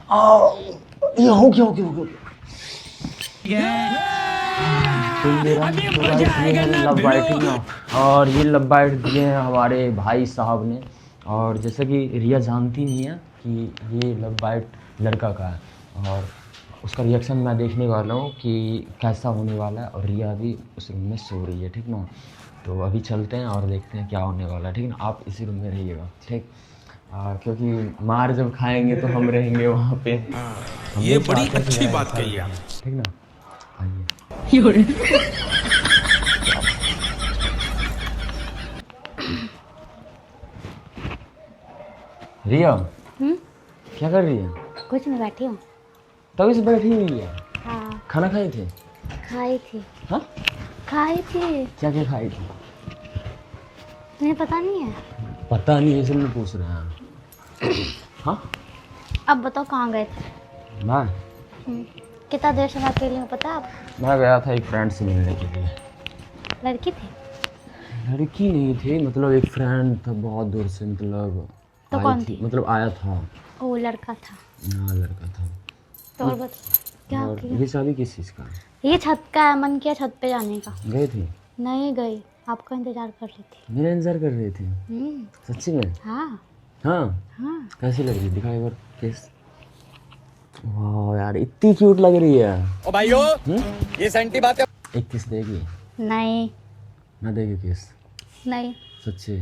ये हो गया हो गया हो गया। तो मेरा तो गाइस ये है लव बाइट ना, और ये लव बाइट दिए हैं हमारे भाई साहब ने। और जैसे कि रिया जानती नहीं है कि ये लव बाइट लड़का का है, और उसका रिएक्शन मैं देखने वाला हूँ कि कैसा होने वाला है। और रिया अभी उस रूम में सो रही है, ठीक ना। तो अभी चलते हैं और देखते हैं क्या होने वाला है, ठीक ना। आप इसी रूम में रहिएगा, ठीक। क्योंकि मार जब खाएंगे तो हम रहेंगे वहाँ पे। ये बड़ी अच्छी बात कही आप, ठीक ना। आइए। रिया क्या कर रही है? कुछ नहीं, बैठी हूँ। तभी से बैठी हुई है। हाँ, खाना खाई थी? खाई थी। हाँ, खाई थी। क्या क्या खाई थी? तुम्हें पता नहीं है? पता नहीं, इसलिए पूछ रहे हैं। हाँ, अब बताओ कहाँ गए थे? मैं कितना देर से मैं अकेली हूँ, पता है आप? मैं गया था एक फ्रेंड से मिलने के लिए। लड़की थी? लड़की नहीं थी, मतलब एक फ्रेंड था बहुत दूर से, मतलब तो आई कौन थी? मतलब आया था। वो लड़का था। हाँ, लड़का था। तो और बता क्या और किया? ये शादी किस चीज़ का है? ये छत का है, मन किया छत पे जाने का। गई थी? नहीं गई, आपका इंतजार कर रही थी। मेरा इंतजार कर रही थी? सच्ची में? हाँ हाँ। हाँ। कैसी लग रही? दिखाई बार किस। वाह यार, इतनी क्यूट लग रही है। ओ भाइयों, ये सेंटी बात है। एक किस देगी? नहीं ना देगी किस? नहीं। सच्ची?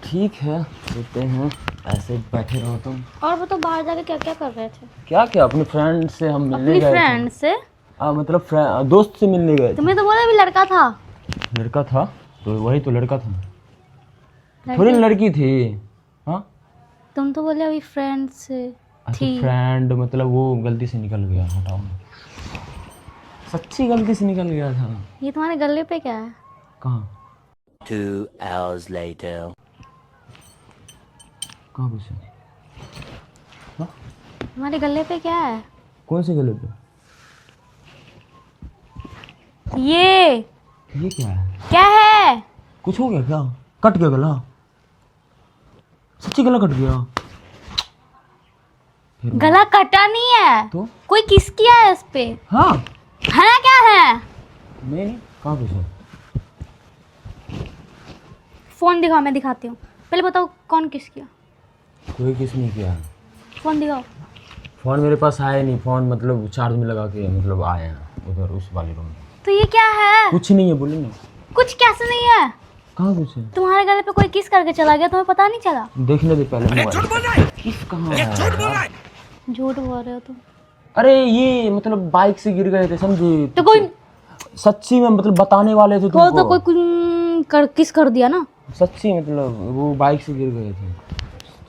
ठीक है, सोते हैं, ऐसे बैठे रहो तुम। और बताओ बाहर जाके क्या क्या कर रहे थे? क्या क्या, अपने फ्रेंड से हम मिलने अपनी गए थे। फ्रेंड से? मतलब दोस्त से मिलने गए थे। तुम्हें तो बोला अभी लड़का था। लड़का था तो वही तो लड़का था, लड़की? थोड़ी लड़की थी। हाँ, तुम तो बोले अभी फ्रेंड से थी। फ्रेंड मतलब वो गलती से निकल गया, हटाओ। सच्ची गलती से निकल गया था। ये तुम्हारे गले पे क्या है? कहाँ? 2 hours later. कहाँ कुछ है? हाँ? तुम्हारे गले पे क्या है? कौन से गले पे? ये क्या है? क्या है? कुछ हो गया क्या? कट गया गला? सच्ची गला कट गया? गला कटा नहीं है तो कोई किस किया है इस पे? हाँ, है क्या है? नहीं कहाँ कुछ है? फोन दिखाओ, मैं दिखाती हूँ। पहले बताओ कौन किस किया? कोई किस नहीं किया। फोन दिखाओ। फ़ोन मेरे पास आया नहीं, फ़ोन मतलब चार्ज में लगा के मतलब आए हैं उधर उस वाले रूम में। तो ये क्या है? कुछ नहीं है, बोले ना। कुछ कैसे नहीं है? कहाँ कुछ है? तुम्हारे गले पे कोई किस करके चला गया, तुम्हें पता नहीं चला? देखने दे पहले मोबाइल। किस कहाँ है यार? झूठ बोल रहे हो तुम। अरे ये मतलब बाइक से गिर गए थे, समझी? तो कोई सच्ची में मतलब बताने वाले थे तुमको। तो कोई किस कर दिया ना? सच्ची मतलब वो बाइक से गिर गए थे,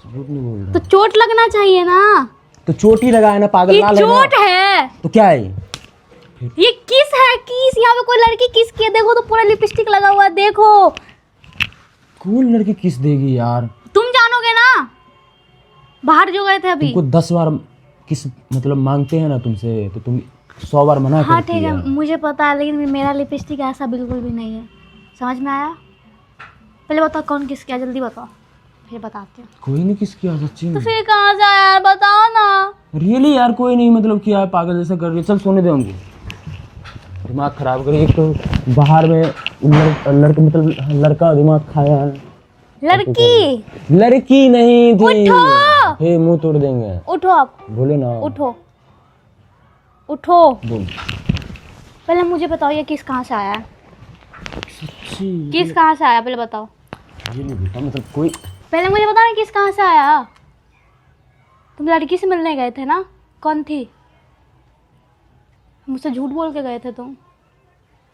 झूठ नहीं बोल तो रहा। चोट लगना चाहिए ना। तो चोट ही लगा है ना, पागल ये ना लेना। चोट है। तो क्या है ये किस है? किस? यहाँ पे कोई लड़की किस किया? देखो तो पूरा लिपस्टिक लगा हुआ है, देखो। कौन लड़की किस देगी यार? तुम जानोगे ना, बाहर जो गए थे अभी। तुमको 10 बार किस मतलब मांगते हैं ना तुमसे, तो तुम 100 बार मना हाँ करती ठीक है, है। मुझे पता है, लेकिन मेरा लिपस्टिक ऐसा बिल्कुल भी नहीं है। समझ में आया? पहले बताओ कौन किस किया, जल्दी बताओ, फिर बताती हूँ। कोई नहीं किस किया सच्ची तो में। फिर कहाँ से आया यार, बताओ ना। रियली यार कोई नहीं, मतलब क्या है, पागल जैसा कर रही है। चल सोने दे हमको, दिमाग खराब कर रही है। एक तो बाहर में लड़का मतलब लड़का दिमाग खाया है। लड़की नहीं थी। उठो। फिर मुंह तोड़ देंगे। उठो आप, बोले ना। उठो उठो। बोल। पहले मुझे बताओ ये किस कहाँ से आया है? सच्ची किस कहाँ से आया, पहले बताओ। ये नहीं बेटा, मतलब कोई। पहले मुझे बताओ ना किस कहाँ से आया। तुम लड़की से मिलने गए थे ना? कौन थी? मुझसे झूठ बोल के गए थे तुम।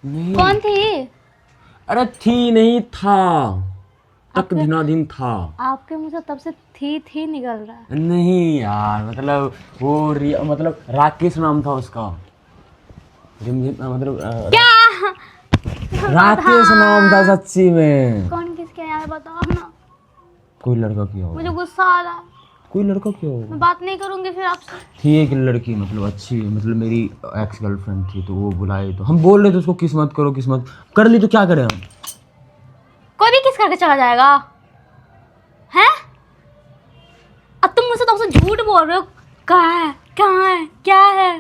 नहीं। कौन थी? अरे थी नहीं, था तक दिनादिन था। आपके मुंह से तब से थी निकल रहा है। नहीं यार, मतलब वो मतलब राकेश नाम था उसका। मतलब क्या? राकेश नाम था सच्ची में। कौन किसके यार, बताओ ना। कोई लड़का किया मुझे होगा। गुस्सा आ रहा है, कोई लड़का किया होगा। मैं बात नहीं करूंगी फिर आपसे। थी एक लड़की, मतलब अच्छी, मतलब मेरी एक्स गर्लफ्रेंड थी, तो वो बुलाई तो हम बोल रहे थे उसको किस मत करो, किस मत कर ली, तो क्या करें हम? कोई भी किस करके चला जाएगा, हैं? अब तुम मुझसे तो झूठ बोल रहे हो। कहाँ है, कहाँ है, क्या है?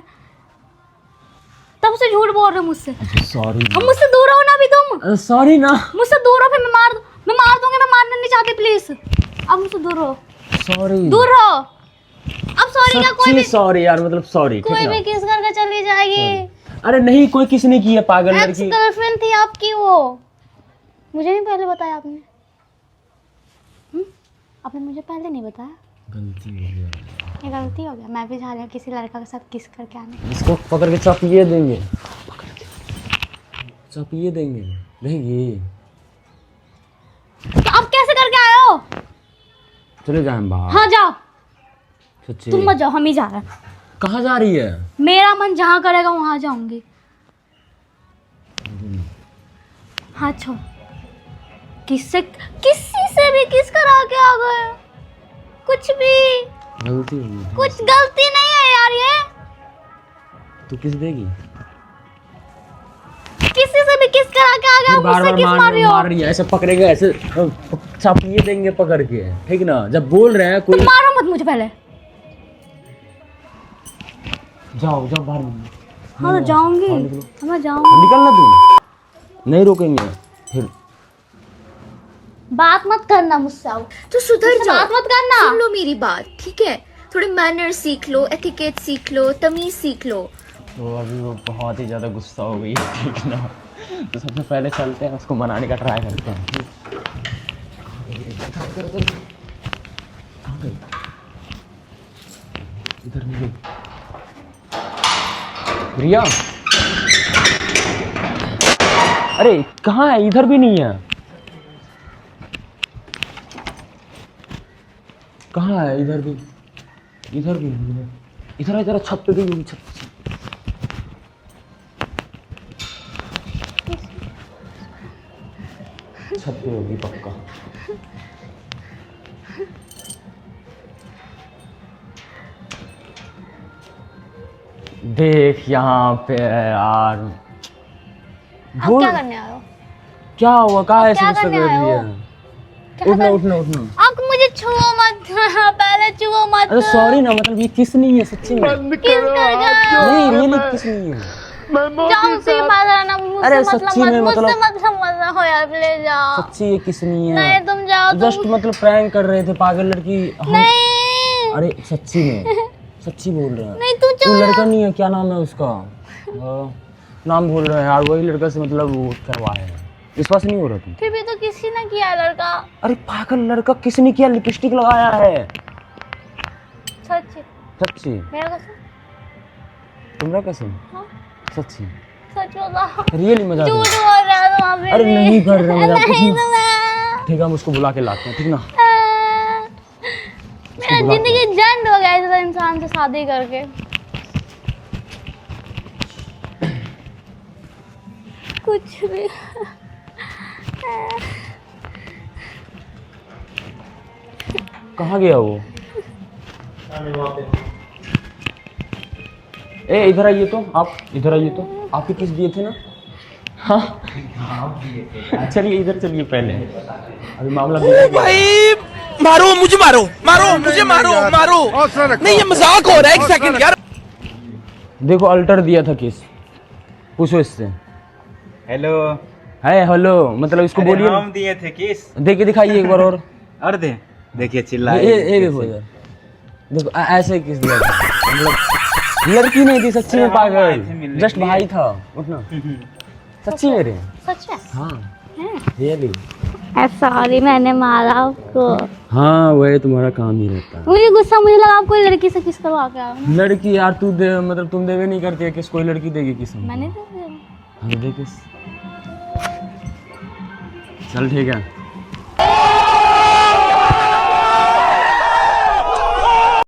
तब से झूठ बोल रहे हो मुझसे। सॉरी। अब मुझसे दूर रहो ना अभी तुम। सॉरी ना। मुझसे दूर रहो, फिर मैं मार दूंगी। मैं मारना नहीं चाहती, प्लीज। अब मुझसे दूर रहो, सॉरी। दूर रहो। अब सॉरी का कोई भी, सॉरी यार, मतलब सॉरी। कोई भी किस करके चली जाएगी। अरे नहीं, कोई किस ने किया, पागल एक्स लड़की। गर्लफ्रेंड थी आपकी वो, मुझे नहीं पहले बताया आपने। आपने मुझे पहले नहीं बताया। गलती हो गया, ये गलती हो गया। मैं भी जा रही हूँ किसी लड़का के साथ किस करके आने। इसको पकड़ के चपिए देंगे, चपिए देंगे। देंगे। तो अब कैसे करके आए हो? चले जाए बाहर। हाँ जाओ। सच्ची? तुम मत जाओ, हम ही जा रहे हैं। कहाँ जा रही है? मेरा मन जहाँ करेगा वहाँ जाऊंगी। हाँ छोड़, किसी से भी किस करा के आ गए? कुछ भी, गलती हो गई। कुछ गलती नहीं है यार ये। तू किस देगी? किसी से भी किस करा के आ गए? बार मुझसे बार किस मार रही हो? मार रही है, ऐसे पकड़ेगा, ऐसे चपिए देंगे पकड़ के, ठीक ना? जब बोल रहे हैं कोई। तुम मारो मत मुझे पहले। जाओ जाओ बाहर। हाँ तो जाऊंगी, बाहर निकलो। मैं जाऊंगी। निकलना तू, नहीं रोकेंगे फिर। बात मत करना मुझसे। आओ तो सुधर जाओ, बात मत करना। सुन लो मेरी बात, ठीक है? थोड़े मैनर सीख लो, एथिकेट सीख लो, तमीज सीख लो। तो अभी वो बहुत ही ज़्यादा गुस्सा हो गई, ठीक ना? तो सबसे पहले चलते हैं, उसको मनाने का ट्राई करते हैं। इधर नहीं गई रिया। अरे कहाँ है? इधर भी नहीं है। कहाँ है? इधर भी नहीं है। इधर इधर छत पे गई होगी, छत पे। छत पे होगी पक्का। देख यहाँ पे है यार। अब क्या करने आए हो? क्या हुआ? कहाँ है? क्या करने आए हो? उठना उठना उठना। अब मुझे छुओ मत। पहले छुओ मत। अरे सॉरी ना, मतलब ये किस नहीं है सच्ची में। किस कर गए हो? नहीं रियली किस नहीं है। जाओ से बात करना मुझसे। अरे मतलब सच्ची में, मुझसे मतलब मत समझ हो यार, ले जाओ। सच्ची ये किस नहीं है। नहीं तुम जाओ। जस्ट मतलब प्रैंक कर रहे थे, पागल लड़की। नहीं अरे सच्ची में, सच्ची बोल रहे हैं। नहीं तू वो लड़का नहीं है, क्या नाम है उसका? नाम भूल रहे हैं यार। वही लड़का से मतलब वो करवाया है। विश्वास नहीं हो रहा तुम? फिर भी तो किसी ने किया लड़का। अरे पागल लड़का किसने किया? लिपस्टिक लगाया है। सच्ची सच्ची? मेरा कसम। तुम्हारा कसम? हाँ? सच्ची? सच बताओ। रियली मजाक झूठ नहीं? बोल रहा है तुम अभी अरे भी। नहीं कर रहे मजाक। नहीं तो मैं ठीक है, हम उसको बुला के लाते हैं, ठीक ना? मेरा जिंदगी झंड हो गया इस इंसान से शादी करके। कुछ भी। कहाँ गया वो? ए इधर आइए तो, आप इधर आइए तो। आप ही किस दिए थे ना? हाँ चलिए इधर चलिए पहले, अभी मामला भाई मारो मुझे, मारो मारो मुझे, मारो मारो। नहीं ये मजाक हो रहा है, एक सेकंड यार। देखो अल्टर दिया था केस, पूछो इससे। हेलो। है हेलो, मतलब इसको बोलिए। हम दिए थे किस? दे के दिखाइए एक बार और दे देखिए चिल्ला। ये देखो यार, देखो ऐसे किस दिया था, मतलब लड़की नहीं थी सच्ची में, पागल जस्ट भाई था। उठना। सच्ची मेरे? सच में? हाँ रियली। सॉरी मैंने मारा आपको। हाँ वही तुम्हारा काम ही रहता है। मुझे गुस्सा, मुझे लगा आप कोई लड़की से किस करवा के आए हो। लड़की यार तू दे, मतलब तुम देवे नहीं करती है किस? कोई लड़की देगी किस? मैंने दे दिया। हाँ दे किस। चल ठीक है।